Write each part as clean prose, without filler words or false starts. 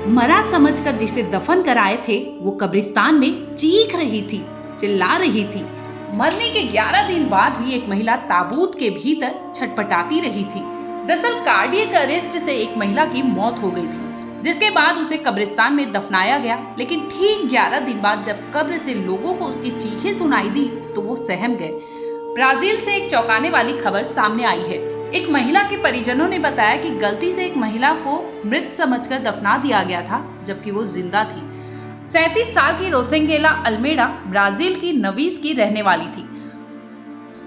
मरा समझकर जिसे दफन कराए थे वो कब्रिस्तान में चीख रही थी, चिल्ला रही थी। मरने के 11 दिन बाद भी एक महिला ताबूत के भीतर छटपटाती रही थी। दरअसल कार्डियक अरेस्ट से एक महिला की मौत हो गई थी, जिसके बाद उसे कब्रिस्तान में दफनाया गया। लेकिन ठीक 11 दिन बाद जब कब्र से लोगों को उसकी चीखें सुनाई दी तो वो सहम गए। ब्राजील से एक चौंकाने वाली खबर सामने आई है। एक महिला के परिजनों ने बताया कि गलती से एक महिला को मृत समझकर दफना दिया गया था, जबकि वो जिंदा थी। 37 साल की रोसेंगेला अल्मेडा ब्राजील की नवीस की रहने वाली थी।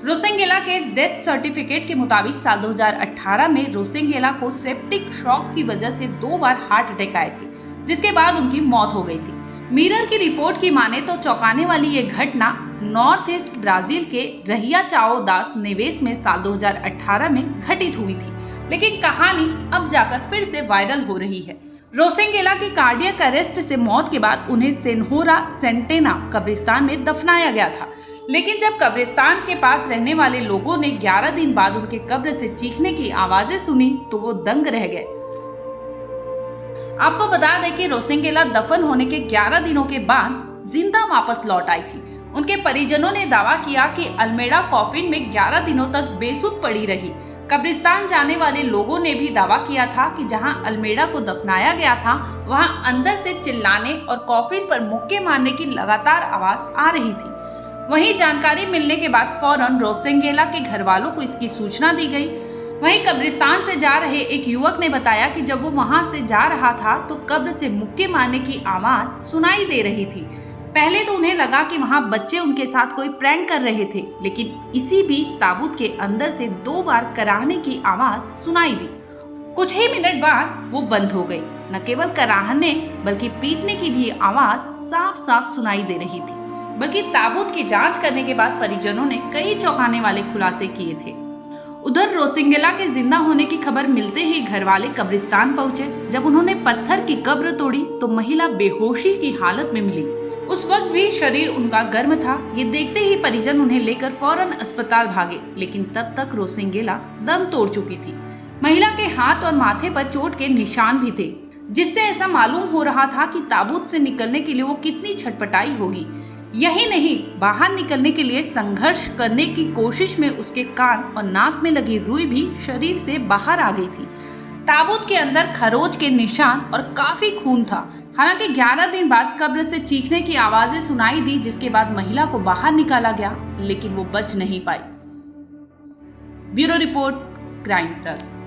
रोसेंगेला के डेथ सर्टिफिकेट के मुताबिक साल 2018 में रोसेंगेला को सेप्टिक शॉक की वजह से 2 बार हार्ट अटैक आए थे, जिसके बाद उनकी मौत हो गई थी। मिरर की रिपोर्ट की माने तो चौंकाने वाली ये घटना नॉर्थ ईस्ट ब्राजील के रहिया चाओ दास नेवेस में साल 2018 में घटित हुई थी। लेकिन कहानी अब जाकर फिर से वायरल हो रही है। रोसेंगेला की कार्डियक अरेस्ट से मौत के बाद उन्हें सेनहोरा सेंटेना कब्रिस्तान में दफनाया गया था। लेकिन जब कब्रिस्तान के पास रहने वाले लोगों ने 11 दिन बाद उनके कब्र से चीखने की आवाजें सुनी तो वो दंग रह गए। आपको बता दें कि रोसेंगेला दफन होने के 11 दिनों के बाद जिंदा वापस लौट आई थी। उनके परिजनों ने दावा किया कि अल्मेडा कॉफिन में 11 दिनों तक बेसुध पड़ी रही। कब्रिस्तान जाने वाले लोगों ने भी दावा किया था कि जहां अल्मेडा को दफनाया गया था वहां अंदर से चिल्लाने और कॉफिन पर मुक्के मारने की लगातार आवाज आ रही थी। वहीं जानकारी मिलने के बाद फौरन रोसेंगेला के घर वालों को इसकी सूचना दी गई। वहीं कब्रिस्तान से जा रहे एक युवक ने बताया कि जब वो वहां से जा रहा था तो कब्र से मुक्के मारने की आवाज सुनाई दे रही थी। पहले तो उन्हें लगा कि वहां बच्चे उनके साथ कोई प्रैंक कर रहे थे, लेकिन इसी बीच ताबूत के अंदर से 2 बार कराहने की आवाज सुनाई दी। कुछ ही मिनट बाद वो बंद हो गई। न केवल कराहने बल्कि पीटने की भी आवाज साफ साफ सुनाई दे रही थी। बल्कि ताबूत की जांच करने के बाद परिजनों ने कई चौंकाने वाले खुलासे किए थे। उधर रोसेंगेला के जिंदा होने की खबर मिलते ही घर वाले कब्रिस्तान पहुंचे। जब उन्होंने पत्थर की कब्र तोड़ी तो महिला बेहोशी की हालत में मिली। उस वक्त भी शरीर उनका गर्म था। ये देखते ही परिजन उन्हें लेकर फौरन अस्पताल भागे, लेकिन तब तक रोसेंगेला दम तोड़ चुकी थी। महिला के हाथ और माथे पर चोट के निशान भी थे, जिससे ऐसा मालूम हो रहा था कि ताबूत से निकलने के लिए वो कितनी छटपटाई होगी। यही नहीं, बाहर निकलने के लिए संघर्ष करने की कोशिश में उसके कान और नाक में लगी रुई भी शरीर से बाहर आ गई थी। ताबूत के अंदर खरोच के निशान और काफी खून था। हालांकि 11 दिन बाद कब्र से चीखने की आवाजें सुनाई दी, जिसके बाद महिला को बाहर निकाला गया, लेकिन वो बच नहीं पाई। ब्यूरो रिपोर्ट, क्राइम तक।